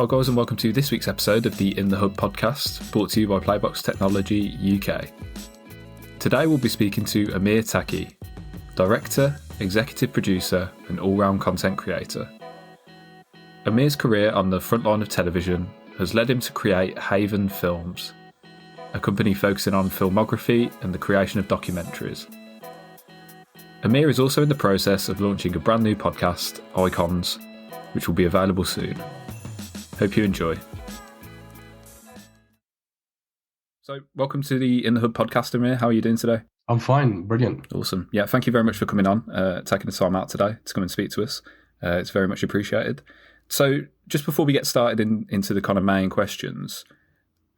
Hi guys, and welcome to this week's episode of the In the Hub podcast, brought to you by Playbox Technology UK. Today we'll be speaking to Amir Taki, director, executive producer and all-round content creator. Amir's career on the front line of television has led him to create Haven Films, a company focusing on filmography and the creation of documentaries. Amir is also in the process of launching a brand new podcast, Icons, which will be available soon. Hope you enjoy. So, welcome to the In the Hub podcast, Amir. How are you doing today? I'm fine. Brilliant. Awesome. Yeah, thank you very much for coming on, taking the time out today to come and speak to us. It's very much appreciated. So, just before we get started into the kind of main questions,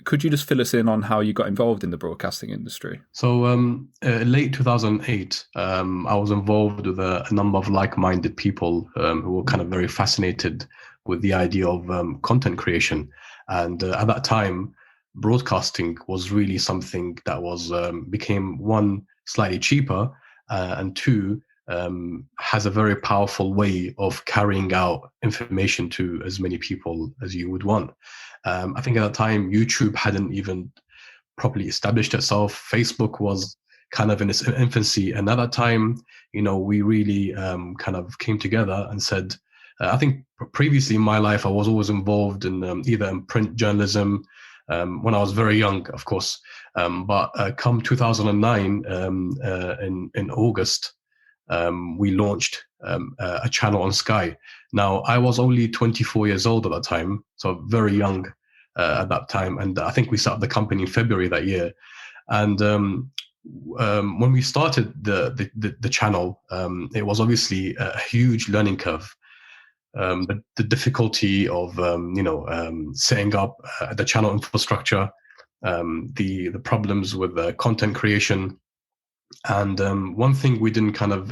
could you just fill us in on how you got involved in the broadcasting industry? So, late 2008, I was involved with a number of like-minded people who were kind of very fascinated with the idea of content creation. And at that time, broadcasting was really something that was became, one, slightly cheaper, and two, has a very powerful way of carrying out information to as many people as you would want. I think at the time, YouTube hadn't even properly established itself. Facebook was kind of in its infancy. And at that time, we really kind of came together and said, I think previously in my life, I was always involved in either in print journalism, when I was very young, of course. But come 2009, in August, we launched a channel on Sky. Now, I was only 24 years old at that time, so very young at that time. And I think we set up the company in February that year. And when we started the channel, it was obviously a huge learning curve. The difficulty of setting up the channel infrastructure, the problems with content creation, and one thing we didn't kind of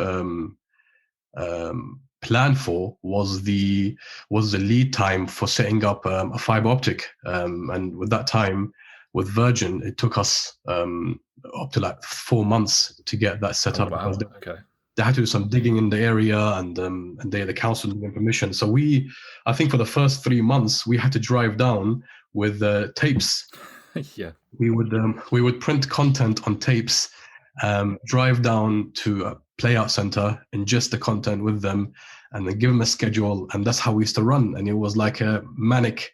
plan for was the lead time for setting up a fiber optic, and with that time with Virgin, it took us up to like 4 months to get that set up. Wow. Okay. They had to do some digging in the area, and the council gave permission. So I think for the first 3 months, we had to drive down with tapes. Yeah. We would print content on tapes, drive down to a playout center, ingest the content with them, and then give them a schedule. And that's how we used to run. And it was like a manic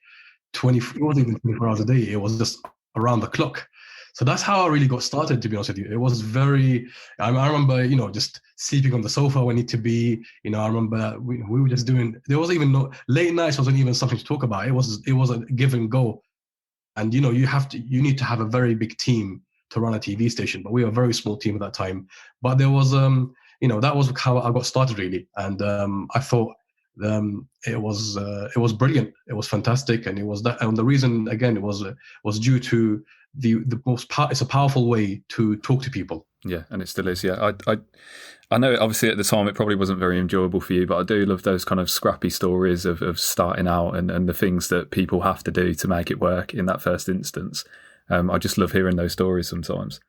it wasn't even 24 hours a day. It was just around the clock. So that's how I really got started, to be honest with you. It was I remember, just sleeping on the sofa when I need to be, I remember we were just there wasn't even late nights wasn't even something to talk about. It was a give and go. And, you need to have a very big team to run a TV station, but we were a very small team at that time. But there was, that was how I got started really. And I thought it was brilliant. It was fantastic. And it was that, and the reason, again, it was due to it's a powerful way to talk to people. Yeah, and it still is. Yeah, I know obviously at the time it probably wasn't very enjoyable for you, but I do love those kind of scrappy stories of starting out and the things that people have to do to make it work in that first instance. I just love hearing those stories sometimes.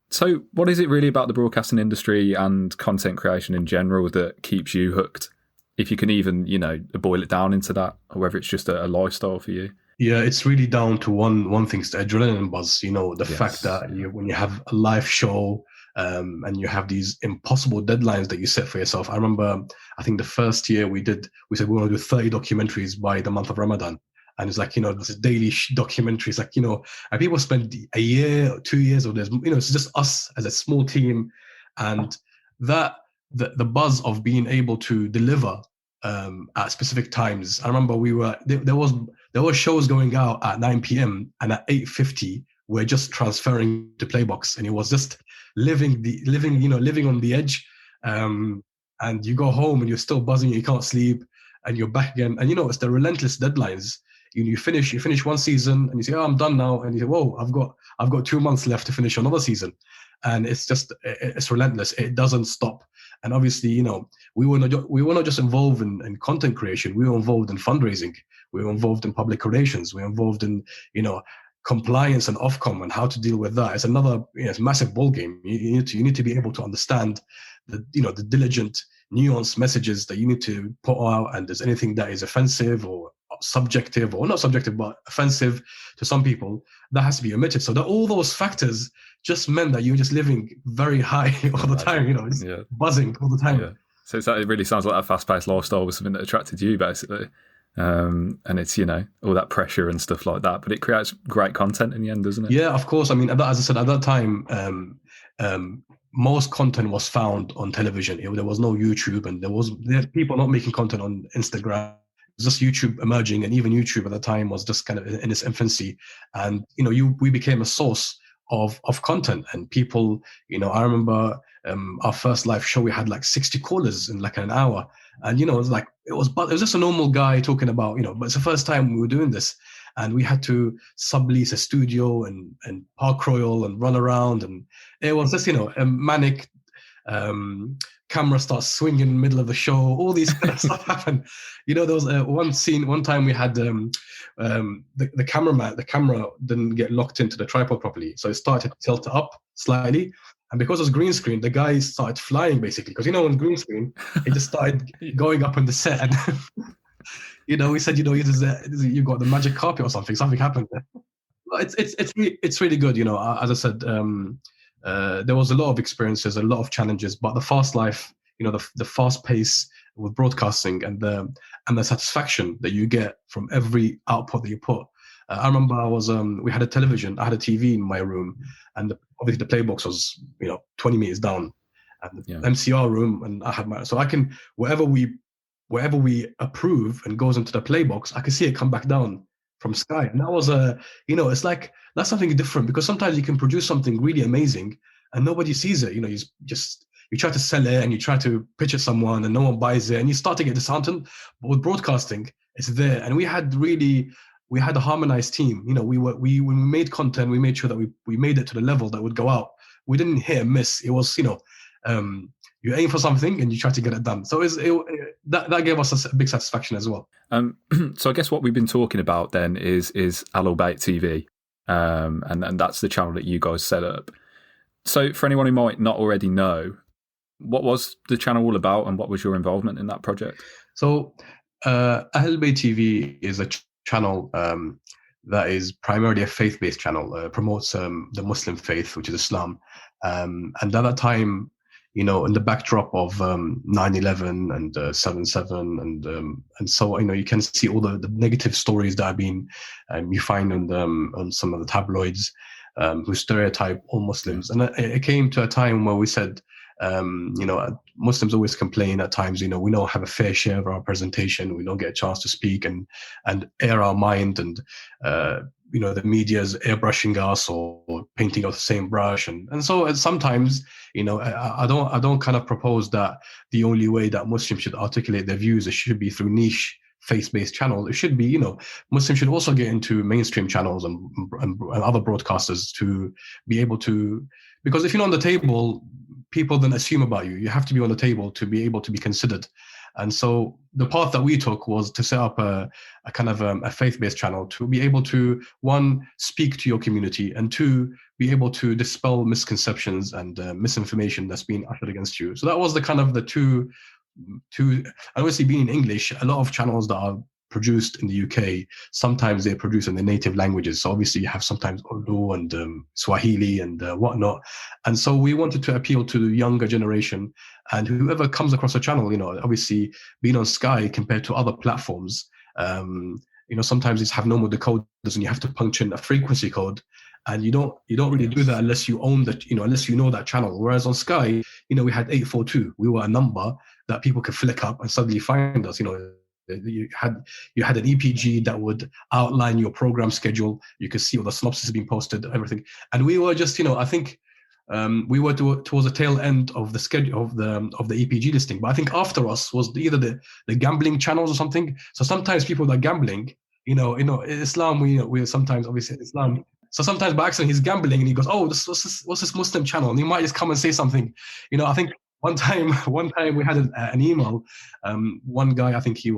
So what is it really about the broadcasting industry and content creation in general that keeps you hooked? If you can even, boil it down into that, or whether it's just a lifestyle for you. Yeah, it's really down to one thing, the adrenaline buzz, the fact that when you have a live show and you have these impossible deadlines that you set for yourself. I remember, I think the first year we said we want to do 30 documentaries by the month of Ramadan. And it's like, this daily documentaries, like, and people spend a year or 2 years or it's just us as a small team. And that the buzz of being able to deliver at specific times. I remember there were shows going out at 9 p.m. and at 8:50 we're just transferring to Playbox, and it was just living on the edge. And you go home and you're still buzzing, you can't sleep, and you're back again. And it's the relentless deadlines. You finish one season and you say, oh, I'm done now, and you say, whoa, I've got 2 months left to finish another season. And it's relentless. It doesn't stop. And obviously, we were not just involved in content creation. We were involved in fundraising. We were involved in public relations. We were involved in, compliance and Ofcom and how to deal with that. It's another, it's a massive ball game. You need to be able to understand the diligent, nuanced messages that you need to put out. And there's anything that is offensive or subjective, or not subjective, but offensive to some people, that has to be omitted. So that all those factors just meant that you were just living very high all the time, just buzzing all the time. Yeah. So it really sounds like that fast-paced lifestyle was something that attracted you, basically. And it's, all that pressure and stuff like that, but it creates great content in the end, doesn't it? Yeah, of course. I mean, as I said, at that time, most content was found on television. There was no YouTube, and there were people not making content on Instagram. It was just YouTube emerging, and even YouTube at the time was just kind of in its infancy. And we became a source of content, and people. I remember our first live show, we had like 60 callers in like an hour, and it was just a normal guy talking about but it's the first time we were doing this. And we had to sublease a studio and Park Royal and run around. And it was just, a manic camera starts swinging in the middle of the show. All these kind of stuff happened. There was one time we had the camera didn't get locked into the tripod properly. So it started to tilt up slightly. And because it was green screen, the guy started flying basically. Because, on green screen, it just started going up on the set. And we said, you got the magic carpet or something. Something happened there. It's really good. As I said, there was a lot of experiences, a lot of challenges, but the fast life, the fast pace with broadcasting and the satisfaction that you get from every output that you put. I remember we had a television, I had a TV in my room, and obviously the playbox was 20 meters down, and the MCR room, and I had so I can wherever we approve and goes into the playbox, I can see it come back down from Sky. And that was it's like, that's something different, because sometimes you can produce something really amazing and nobody sees it. You try to sell it and you try to pitch it someone and no one buys it and you start to get disheartened. But with broadcasting, it's there. And we had a harmonized team. When we made content, we made sure that we made it to the level that would go out. We didn't hit and miss. It was, you aim for something and you try to get it done. So that gave us a big satisfaction as well. So I guess what we've been talking about then is Al Bayt TV, and that's the channel that you guys set up. So for anyone who might not already know, what was the channel all about and what was your involvement in that project? So Al Bayt TV is a channel that is primarily a faith-based channel, promotes the Muslim faith, which is Islam. And at that time, in the backdrop of 9/11 and 7/7 and so you can see all the negative stories that have been you find on some of the tabloids who stereotype all Muslims. And it came to a time where we said, Muslims always complain at times, we don't have a fair share of our presentation, we don't get a chance to speak and air our mind, and the media's airbrushing us or painting us the same brush, and so sometimes I don't kind of propose that the only way that Muslims should articulate their views, it should be through niche faith-based channels. It should be, Muslims should also get into mainstream channels and other broadcasters to be able to, because if you're not on the table, people then assume about you. You have to be on the table to be able to be considered. And so the path that we took was to set up a kind of a faith-based channel to be able to, one, speak to your community, and two, be able to dispel misconceptions and misinformation that's been ushered against you. So that was the kind of the two, and obviously being in English, a lot of channels that are produced in the UK, sometimes they're produced in their native languages. So obviously you have sometimes Urdu and Swahili and whatnot. And so we wanted to appeal to the younger generation, and whoever comes across a channel, obviously being on Sky compared to other platforms, sometimes it's have normal decoders and you have to punch in a frequency code. And you don't really do that unless you own that, unless you know that channel. Whereas on Sky, we had 842. We were a number that people could flick up and suddenly find us. You had an EPG that would outline your program schedule. You could see all the synopsis being posted, everything. And we were just, I think we were towards the tail end of the schedule of the EPG listing. But I think after us was either the gambling channels or something. So sometimes people that are gambling, Islam, we sometimes obviously Islam. So sometimes by accident he's gambling and he goes, oh, what's this Muslim channel? And he might just come and say something. I think one time we had an email. One guy, I think he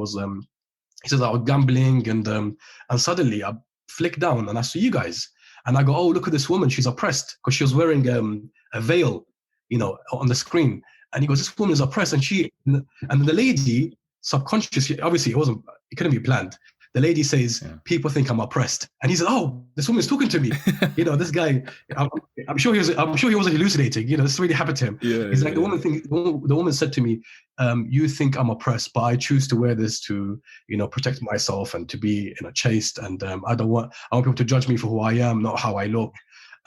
says I was gambling, and suddenly I flick down and I see you guys, and I go, oh, look at this woman, she's oppressed because she was wearing a veil, on the screen. And he goes, this woman is oppressed, and the lady subconsciously, obviously it couldn't be planned. the lady says, people think I'm oppressed. And he said, oh, this woman's talking to me. This guy, I'm sure he wasn't hallucinating. This really happened to him. He's like, the woman said to me, you think I'm oppressed, but I choose to wear this to, protect myself and to be, chaste. And I want people to judge me for who I am, not how I look.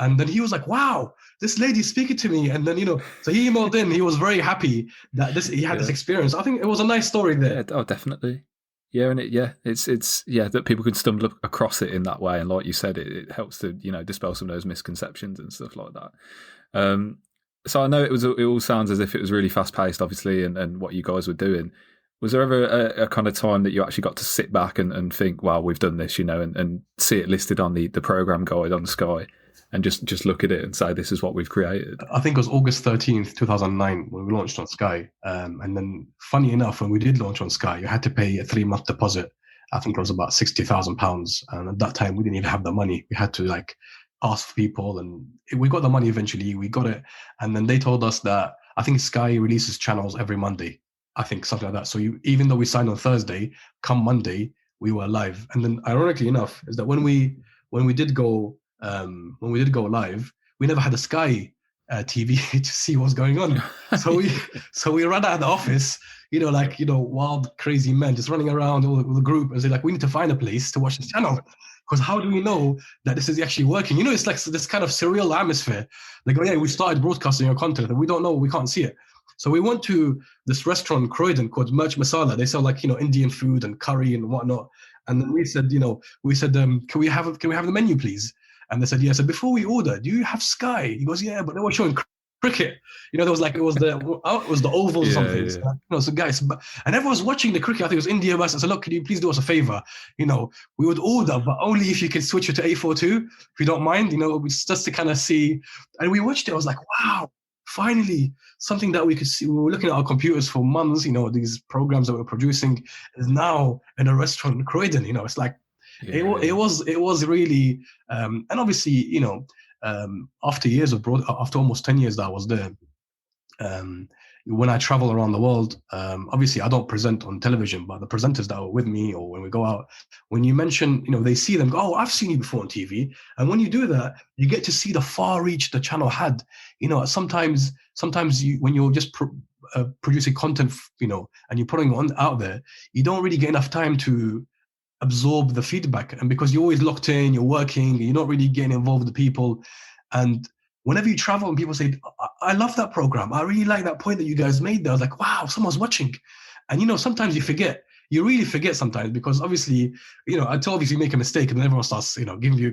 And then he was like, wow, this lady's speaking to me. And then, so he emailed in. He was very happy that he had this experience. I think it was a nice story there. Yeah, definitely. Yeah, and it's that people can stumble across it in that way. And like you said, it helps to, dispel some of those misconceptions and stuff like that. So I know it all sounds as if it was really fast paced, obviously, and what you guys were doing. Was there ever a kind of time that you actually got to sit back and think, wow, we've done this, and see it listed on the program guide on Sky? And just look at it and say, this is what we've created? I think it was August 13th, 2009, when we launched on Sky. And then, funny enough, when we did launch on Sky, you had to pay a 3-month deposit. I think it was about £60,000. And at that time, we didn't even have the money. We had to ask people, and we got the money eventually. We got it. And then they told us that, I think Sky releases channels every Monday. I think something like that. So even though we signed on Thursday, come Monday, we were live. And then, ironically enough, is that when we did go live, we never had a Sky TV to see what's going on. So we ran out of the office, wild, crazy men just running around all the group and say, we need to find a place to watch this channel. Because how do we know that this is actually working? It's like this kind of surreal atmosphere. We started broadcasting our content and we don't know, we can't see it. So we went to this restaurant in Croydon called Merch Masala. They sell Indian food and curry and whatnot. And then we said, can we have the menu, please? And they said, yeah. So before we order, do you have Sky? He goes, yeah, but they were showing cricket. It was the Oval or something. Yeah. So guys, and everyone was watching the cricket. I think it was India versus. I said, look, can you please do us a favor? We would order, but only if you can switch it to 842, if you don't mind. Just to kind of see. And we watched it. I was like, wow, finally something that we could see. We were looking at our computers for months. These programs that we're producing is now in a restaurant in Croydon. It's like. Yeah. It was really and obviously after almost 10 years that I was there, when I travel around the world, obviously I don't present on television, but the presenters that were with me or when we go out, when you mention, they see them go, oh, I've seen you before on TV. And when you do that, you get to see the far reach the channel had. Sometimes when you're just producing content, and you're putting it out there, you don't really get enough time to absorb the feedback, and because you're always locked in, you're working, you're not really getting involved with the people. And whenever you travel and people say, I love that program, I really like that point that you guys made there, I was like, wow, someone's watching. And sometimes you really forget sometimes, because obviously, until obviously you make a mistake and then everyone starts,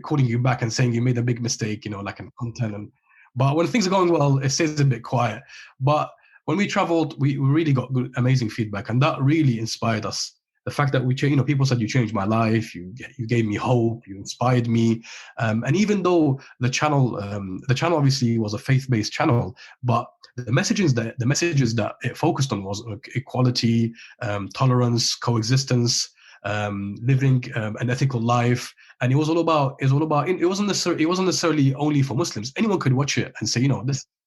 calling you back and saying you made a big mistake, like in content. But when things are going well, it stays a bit quiet. But when we traveled, we really got good, amazing feedback, and that really inspired us. The fact that we changed, people said you changed my life, you gave me hope, you inspired me, and even though the channel obviously was a faith-based channel, but the messages that it focused on was equality, tolerance, coexistence, living an ethical life, and it wasn't necessarily only for Muslims. Anyone could watch it and say,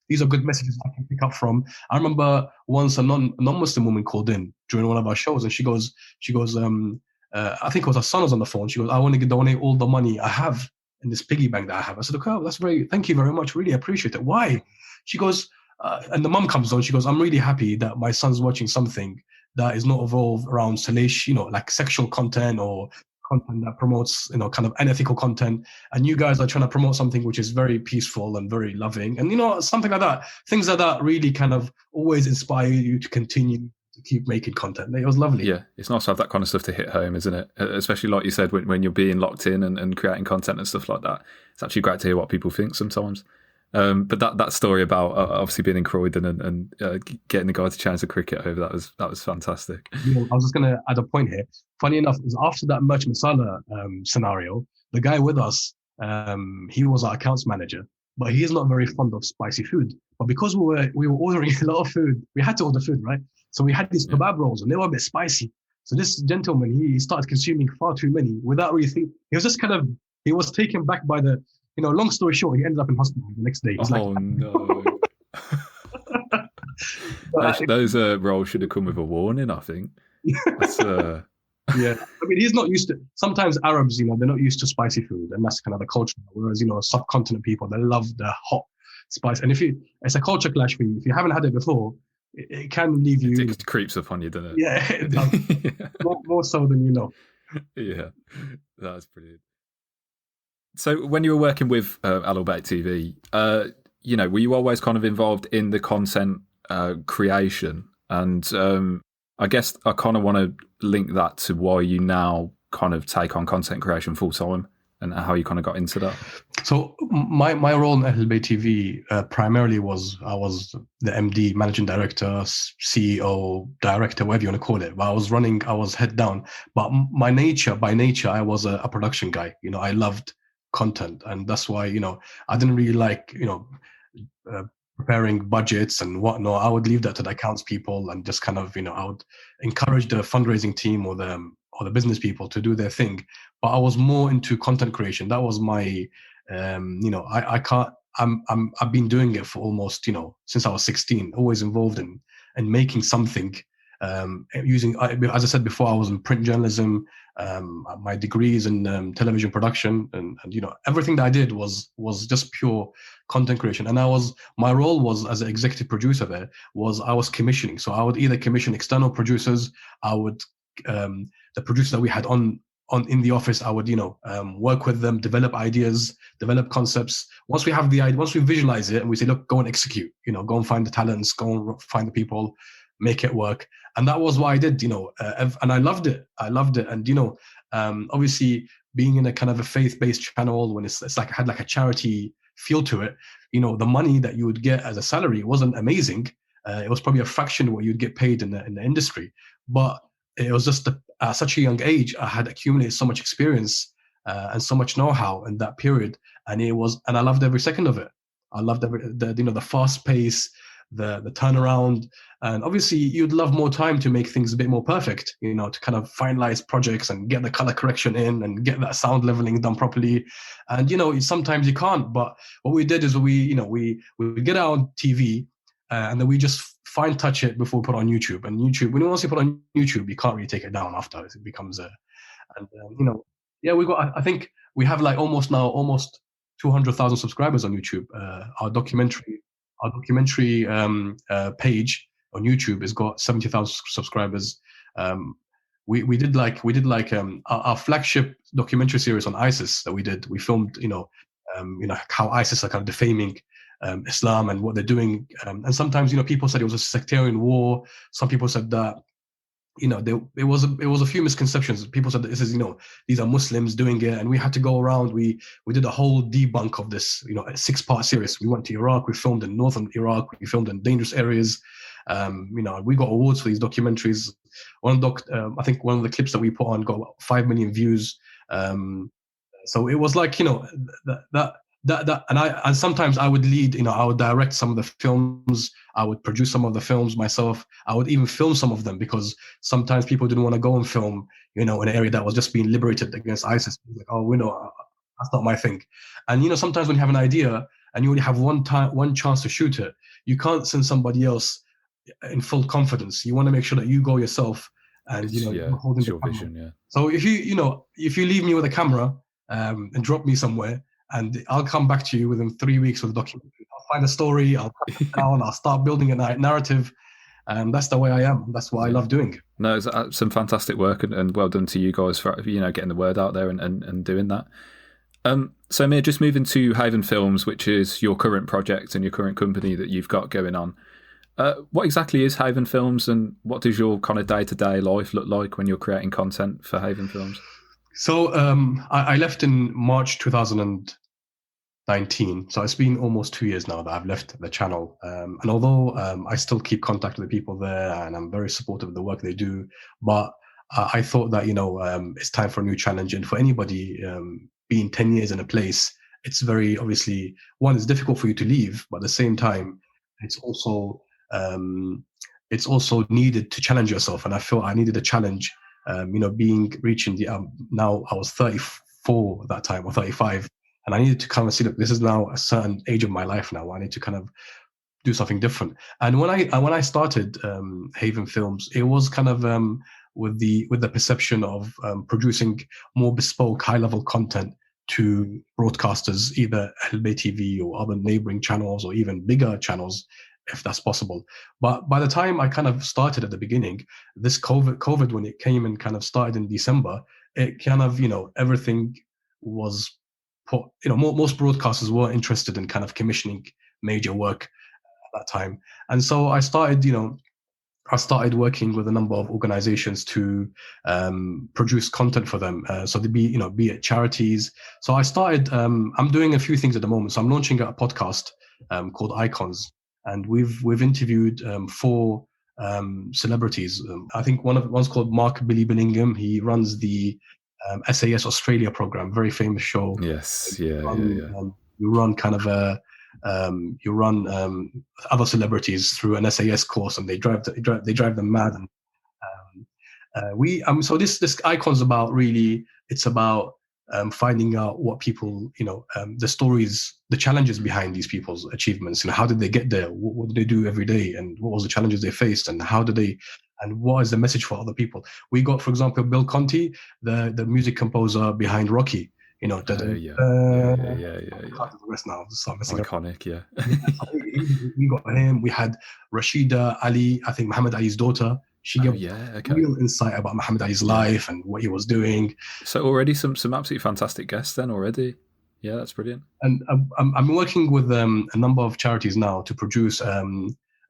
these are good messages I can pick up from. I remember once a non-Muslim woman called in during one of our shows, and she goes, I think it was her son was on the phone. She goes, I want to donate all the money I have in this piggy bank that I have. I said, okay, thank you very much. Really appreciate it. Why? She goes, and the mum comes on. She goes, I'm really happy that my son's watching something that is not evolved around salacious, like sexual content or content that promotes, kind of unethical content. And you guys are trying to promote something which is very peaceful and very loving. And, something like that, things like that really kind of always inspire you to continue to keep making content. It was lovely. Yeah, it's nice to have that kind of stuff to hit home, isn't it? Especially like you said, when you're being locked in and creating content and stuff like that. It's actually great to hear what people think sometimes. But that story about obviously being in Croydon and getting the guy to change the cricket over, that was fantastic. I was just going to add a point here. Funny enough, is after that Merch Masala scenario, the guy with us, he was our accounts manager, but he is not very fond of spicy food. But because we were ordering a lot of food, we had to order food, right? So we had these kebab rolls and they were a bit spicy. So this gentleman, he started consuming far too many without really thinking. He was taken back by the, long story short, he ended up in hospital the next day. He's no. Those rolls should have come with a warning, I think. Yeah, I mean, he's not used to. Sometimes Arabs, they're not used to spicy food, and that's kind of the culture. Whereas, subcontinent people, they love the hot spice. And it's a culture clash for you. If you haven't had it before, it can leave you. It creeps up on you, doesn't it? Yeah, it does. more so than you know. Yeah, that's brilliant. So, when you were working with Al Bayt TV, were you always kind of involved in the content creation? And I guess I kind of want to link that to why you now kind of take on content creation full time and how you kind of got into that. So my role in Al Bayt TV primarily was I was the MD, managing director, CEO, director, whatever you want to call it. But I was head down. But by nature, I was a production guy. I loved content, and that's why I didn't really like preparing budgets and whatnot. I would leave that to the accounts people and just kind of, I would encourage the fundraising team or the business people to do their thing. But I was more into content creation. That was my, I can't, I've been doing it for almost, since I was 16, always involved in making something. Using, as I said before, I was in print journalism. My degrees in television production, and everything that I did was just pure content creation. And my role was, as an executive producer there, I was commissioning. So I would either commission external producers. I would the producers that we had on in the office, I would work with them, develop ideas, develop concepts. Once we have the idea, once we visualize it, and we say, look, go and execute. Go and find the talents, go and find the people, make it work. And that was what I did, and I loved it. And, obviously being in a kind of a faith-based channel, when it's like, had like a charity feel to it, the money that you would get as a salary wasn't amazing. It was probably a fraction of what you'd get paid in the industry. But it was just at such a young age, I had accumulated so much experience and so much know-how in that period. And I loved every second of it. I loved the fast pace, the turnaround. And obviously you'd love more time to make things a bit more perfect, to kind of finalize projects and get the color correction in and get that sound leveling done properly. And, sometimes you can't, but what we did is we get out on TV and then we just fine touch it before we put on YouTube. And YouTube, once you put on YouTube, you can't really take it down after. It becomes yeah, I think we have like almost 200,000 subscribers on YouTube. Our documentary page on YouTube has got 70,000 subscribers. We did our flagship documentary series on ISIS that we did. We filmed, how ISIS are kind of defaming Islam and what they're doing. And sometimes, people said it was a sectarian war. Some people said that, it was a few misconceptions. People said that this is, these are Muslims doing it, and we had to go around. We did a whole debunk of this, a 6-part series. We went to Iraq. We filmed in northern Iraq. We filmed in dangerous areas. We got awards for these documentaries. I think one of the clips that we put on got 5 million views. So it was like, and sometimes I would lead, I would direct some of the films, I would produce some of the films myself, I would even film some of them, because sometimes people didn't want to go and film, in an area that was just being liberated against ISIS. Like, oh, that's not my thing. And sometimes when you have an idea and you only have one chance to shoot it, you can't send somebody else in full confidence. You want to make sure that you go yourself, and you're holding the camera. Vision, yeah. So if you leave me with a camera and drop me somewhere, and I'll come back to you within 3 weeks with a documentary. I'll find a story, I'll cut it down, I'll start building a narrative. And that's the way I am. That's what I love doing. No, it's some fantastic work, and well done to you guys for getting the word out there and doing that. So Amir, just moving to Haven Films, which is your current project and your current company that you've got going on. What exactly is Haven Films, and what does your kind of day-to-day life look like when you're creating content for Haven Films? So I left in March 2019. So it's been almost 2 years now that I've left the channel. And although I still keep contact with the people there, and I'm very supportive of the work they do, but I thought that, it's time for a new challenge. And for anybody being 10 years in a place, it's very, obviously, one, it's difficult for you to leave, but at the same time, it's also needed to challenge yourself. And I felt I needed a challenge. Reaching now I was 34 at that time, or 35, and I needed to kind of see that this is now a certain age of my life now. I need to kind of do something different. And when I started Haven Films, it was kind of with the perception of producing more bespoke, high-level content to broadcasters, either Al Bay TV or other neighboring channels, or even bigger channels, if that's possible. But by the time I kind of started at the beginning, this COVID when it came and kind of started in December, it kind of, everything was put, most broadcasters were interested in kind of commissioning major work at that time. And so I started working with a number of organizations to produce content for them. So to be it charities. So I started, I'm doing a few things at the moment. So I'm launching a podcast called Icons, and we've interviewed 4 celebrities. I think one's called Mark Billy Billingham. He runs the SAS Australia program, very famous show. Yes, yeah. You run kind of you run other celebrities through an SAS course, and they drive them mad. And so this Icon's about, really, it's about finding out what people, the stories, the challenges behind these people's achievements. How did they get there? What did they do every day? And what was the challenges they faced? And how did they? And what is the message for other people? We got, for example, Bill Conti, the music composer behind Rocky. Yeah. Now, iconic, yeah. We got him. We had Rashida Ali, I think Muhammad Ali's daughter. She gave real insight about Muhammad Ali's life and what he was doing. So already some absolutely fantastic guests then already. Yeah, that's brilliant. And I'm working with a number of charities now to produce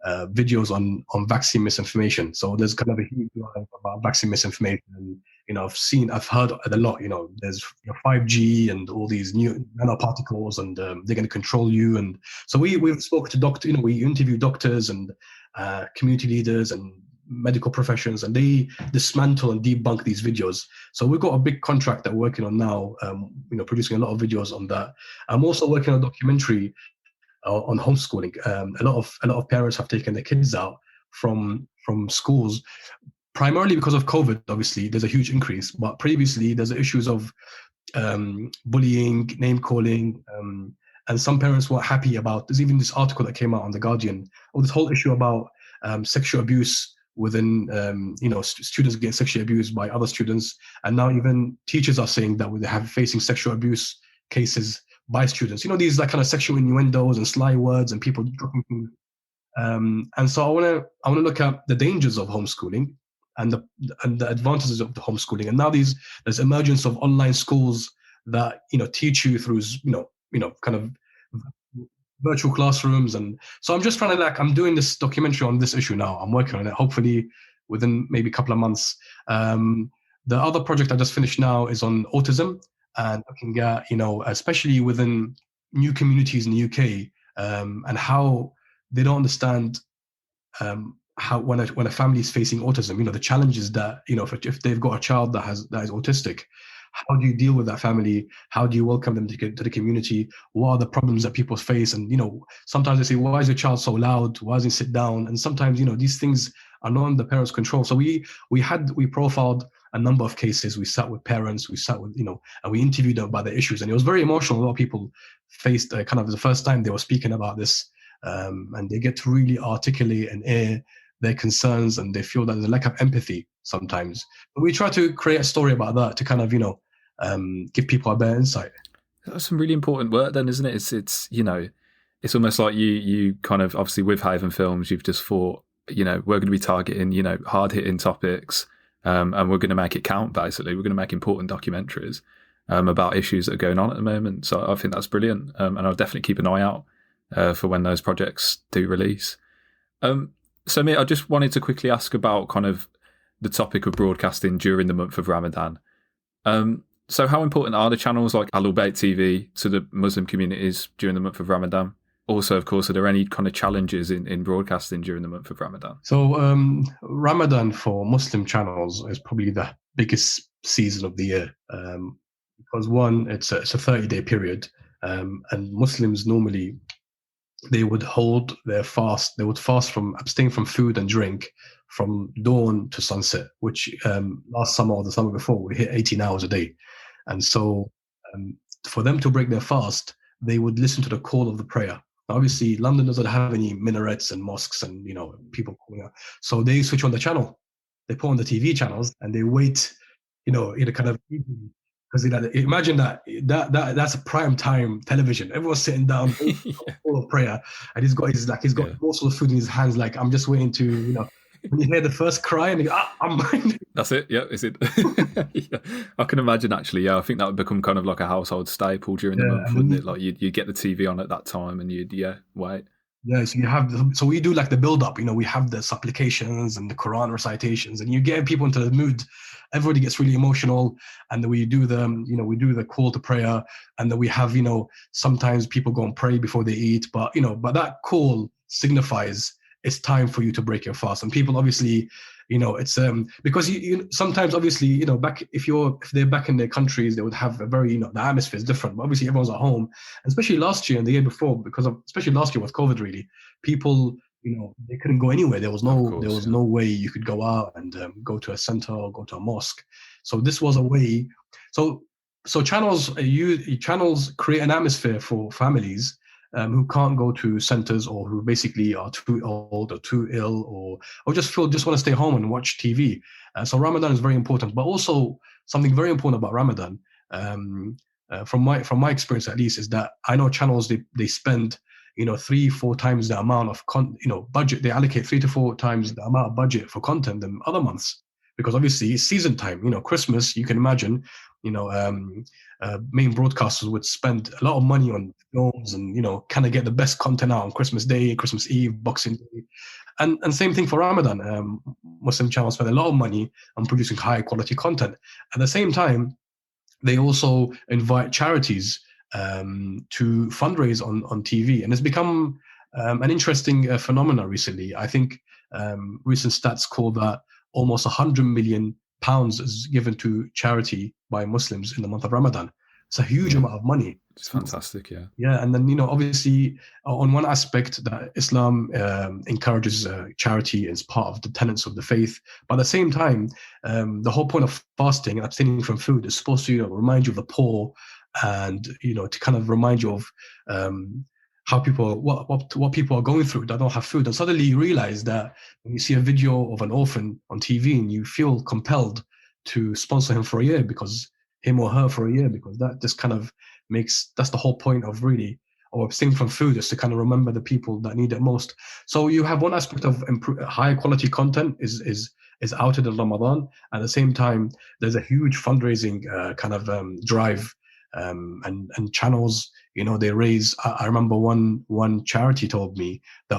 videos on vaccine misinformation. So there's kind of a huge drive about vaccine misinformation. And, I've heard a lot, there's 5G and all these new nanoparticles, and they're going to control you. And so we've spoken to doctors, we interview doctors and community leaders and medical professions, and they dismantle and debunk these videos. So we've got a big contract that we're working on now, producing a lot of videos on that. I'm also working on a documentary on homeschooling. A lot of parents have taken their kids out from schools, primarily because of COVID. Obviously, there's a huge increase, but previously there's issues of bullying, name calling, and some parents weren't happy about. There's even this article that came out on The Guardian, or this whole issue about sexual abuse within, students getting sexually abused by other students, and now even teachers are saying that they're facing sexual abuse cases by students. These like kind of sexual innuendos and sly words and people dropping things. And so I want to look at the dangers of homeschooling and the advantages of the homeschooling. And now there's emergence of online schools that teach you through kind of virtual classrooms. And so I'm just trying to I'm doing this documentary on this issue now. I'm working on it, hopefully within maybe a couple of months. The other project I just finished now is on autism, and looking at especially within new communities in the UK, and how they don't understand how when a family is facing autism, the challenges that if they've got a child that is autistic, how do you deal with that family? How do you welcome them to the community? What are the problems that people face? And sometimes they say, "Why is your child so loud? Why doesn't he sit down?" And sometimes these things are not under the parents' control. So we profiled a number of cases. We sat with parents. We sat with and we interviewed them about the issues. And it was very emotional. A lot of people faced kind of the first time they were speaking about this, and they get to really articulate and air their concerns, and they feel that there's a lack of empathy sometimes. But we try to create a story about that to kind of give people a better insight. That's some really important work then, isn't it? It's almost like you kind of, obviously with Haven Films, you've just thought, we're going to be targeting hard hitting topics, and we're going to make it count. Basically, we're going to make important documentaries about issues that are going on at the moment. So I think that's brilliant, and I'll definitely keep an eye out for when those projects do release. So, Amir, I just wanted to quickly ask about kind of the topic of broadcasting during the month of Ramadan. So how important are the channels like Al Bayt TV to the Muslim communities during the month of Ramadan? Also, of course, are there any kind of challenges in broadcasting during the month of Ramadan? So Ramadan for Muslim channels is probably the biggest season of the year, because one, it's a 30-day period, and Muslims normally, they would hold their fast. They would abstain from food and drink from dawn to sunset, which last summer or the summer before, we hit 18 hours a day. And so for them to break their fast, they would listen to the call of the prayer. Now, obviously, London doesn't have any minarets and mosques and, people calling out. So they switch on the channel. they put on the TV channels and they wait, in a kind of, because imagine that's a prime time television. Everyone's sitting down, Yeah. full of prayer, and he's got Yeah. morsel of food in his hands. Like, I'm just waiting to, when you hear the first cry, and you go, I'm. That's it. Yeah, is it? Yeah. I can imagine actually. Yeah, I think that would become kind of like a household staple during the Yeah, month, and then wouldn't it? Like you'd get the TV on at that time, and you'd wait. yeah, so we do like the build up, we have the supplications and the Quran recitations, and you get people into the mood. Everybody gets really emotional, and then we do the call to prayer, and then we have, sometimes people go and pray before they eat, but that call signifies it's time for you to break your fast. And people obviously, it's because you sometimes obviously, back if they're back in their countries, they would have a very, the atmosphere is different. But obviously everyone's at home, and especially last year and the year before, especially last year with COVID, really, people, they couldn't go anywhere. There was Of no course, yeah. no way you could go out and go to a center or go to a mosque. So this was a way. So channels create an atmosphere for families who can't go to centers, or who basically are too old or too ill, or just want to stay home and watch TV. So Ramadan is very important, but also something very important about Ramadan, from my experience at least, is that I know channels, they spend 3-4 times the amount of budget. They allocate 3 to 4 times the amount of budget for content than other months, because obviously it's season time. Christmas, you can imagine, main broadcasters would spend a lot of money on films and kind of get the best content out on Christmas Day, Christmas Eve, Boxing Day, and same thing for Ramadan. Muslim channels spend a lot of money on producing high quality content. At the same time, they also invite charities to fundraise on TV, and it's become an interesting phenomenon recently. I think recent stats call that almost £100 million is given to charity by Muslims in the month of Ramadan. It's a huge Yeah. amount of money. It's fantastic, yeah. Yeah, and then obviously, on one aspect, that Islam encourages charity as part of the tenets of the faith, but at the same time, the whole point of fasting and abstaining from food is supposed to remind you of the poor, and to kind of remind you of how people what people are going through that don't have food. And suddenly you realize that when you see a video of an orphan on TV, and you feel compelled to sponsor him for a year, because him or her for a year, because that just kind of that's the whole point of really, or abstaining from food, is to kind of remember the people that need it most. So you have one aspect of high quality content is outed in Ramadan. At the same time, there's a huge fundraising kind of drive, and channels. They raise. I remember one charity told me that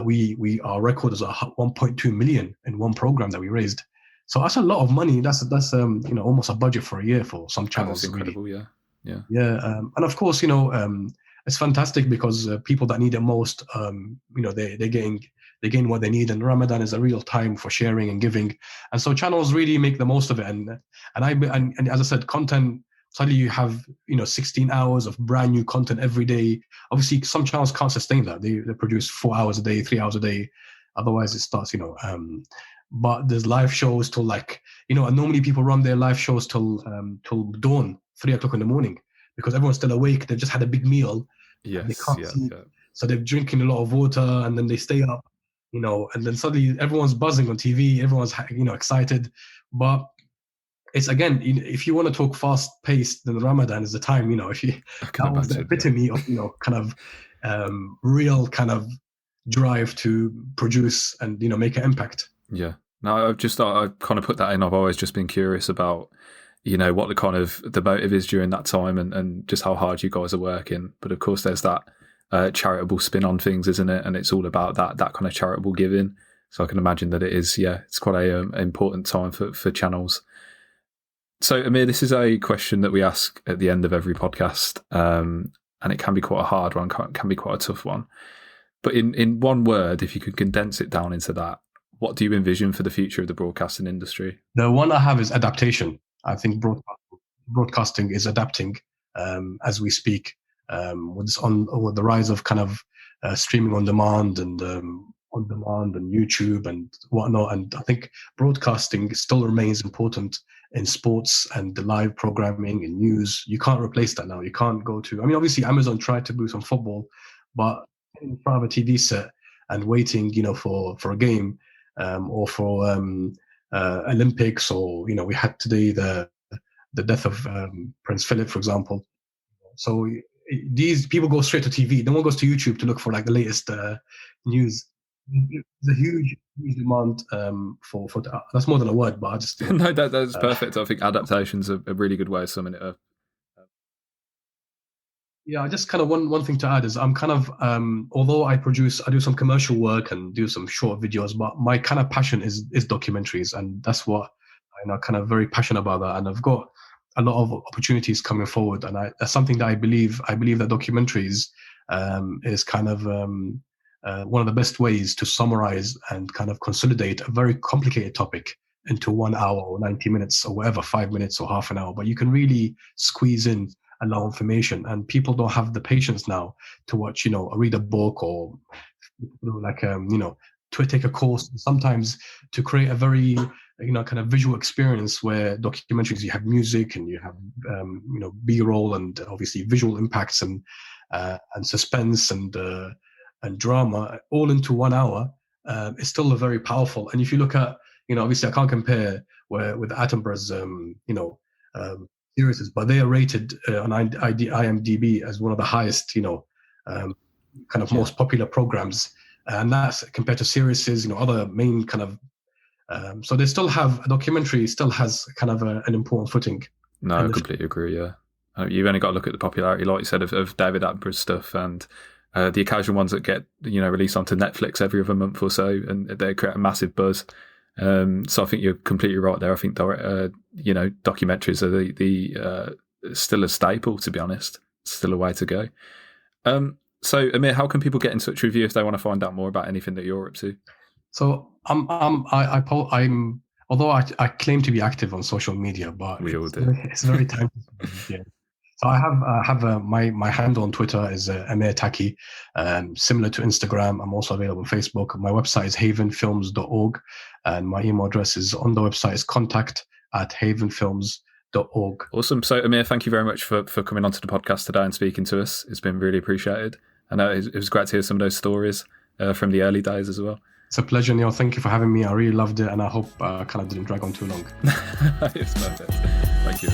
our record is 1.2 million in one program that we raised. So that's a lot of money. That's almost a budget for a year for some channels. That's incredible, really. Yeah. And of course, it's fantastic because people that need it most, they're getting what they need, and Ramadan is a real time for sharing and giving, and so channels really make the most of it. And as I said, content. Suddenly you have 16 hours of brand new content every day. Obviously, some channels can't sustain that. They produce 4 hours a day, 3 hours a day. Otherwise, it starts. But there's live shows till and normally people run their live shows till dawn, 3 o'clock in the morning, because everyone's still awake. They've just had a big meal. Yes. They can't sleep, so they're drinking a lot of water, and then they stay up, and then suddenly everyone's buzzing on TV. Everyone's excited, but it's, again, if you want to talk fast paced, then Ramadan is the time. If you that was the epitome of kind of real kind of drive to produce and make an impact. Yeah. No, I kind of put that in. I've always just been curious about what the kind of the motive is during that time, and just how hard you guys are working. But of course, there's that charitable spin on things, isn't it? And it's all about that kind of charitable giving. So I can imagine that it is. Yeah, it's quite a important time for channels. So, Amir, this is a question that we ask at the end of every podcast, and it can be quite a hard one, can be quite a tough one. But in one word, if you could condense it down into that, what do you envision for the future of the broadcasting industry? The one I have is adaptation. I think broadcasting is adapting as we speak, with the rise of kind of streaming on demand and YouTube and whatnot. And I think broadcasting still remains important in sports and the live programming and news. You can't replace that now. You can't go to. Obviously, Amazon tried to boost on football, but in front of a TV set and waiting, for a game, or for Olympics, or we had today the death of Prince Philip, for example. So these people go straight to TV. No one goes to YouTube to look for like the latest news. There's a huge demand for that's more than a word, but I just no, that's perfect. I think adaptation's a really good way of summing it up. Yeah, just kind of one thing to add is I'm kind of although I do some commercial work and do some short videos, but my kind of passion is documentaries, and that's what I'm kind of very passionate about that. And I've got a lot of opportunities coming forward, and that's something that I believe that documentaries is kind of one of the best ways to summarize and kind of consolidate a very complicated topic into 1 hour or 90 minutes or whatever, 5 minutes or half an hour. But you can really squeeze in a lot of information, and people don't have the patience now to watch, read a book or like, to take a course. Sometimes to create a very, kind of visual experience where documentaries, you have music and you have, B-roll and obviously visual impacts and suspense and drama all into 1 hour. It's still a very powerful. And if you look at, obviously I can't compare with Attenborough's, series, but they are rated on IMDb as one of the highest, kind of most popular programs, and that's compared to series, other main kind of. So they still have a documentary, still has kind of an important footing. No, I completely agree. Yeah, you've only got to look at the popularity, like you said, of David Attenborough's stuff and the occasional ones that get released onto Netflix every other month or so, and they create a massive buzz. So I think you're completely right there. I think documentaries are still a staple, to be honest. Still a way to go. So Amir, how can people get in touch with you if they want to find out more about anything that you're up to? So I'm although I claim to be active on social media, but we all do. It's very time consuming. Yeah. So I have my handle on Twitter is Amir Taki, similar to Instagram. I'm also available on Facebook. My website is havenfilms.org, and my email address is on the website is contact@havenfilms.org. Awesome. So Amir, thank you very much for coming onto the podcast today and speaking to us. It's been really appreciated. I know it was great to hear some of those stories from the early days as well. It's a pleasure, Neil. Thank you for having me. I really loved it, and I hope I kind of didn't drag on too long. It's perfect. Thank you.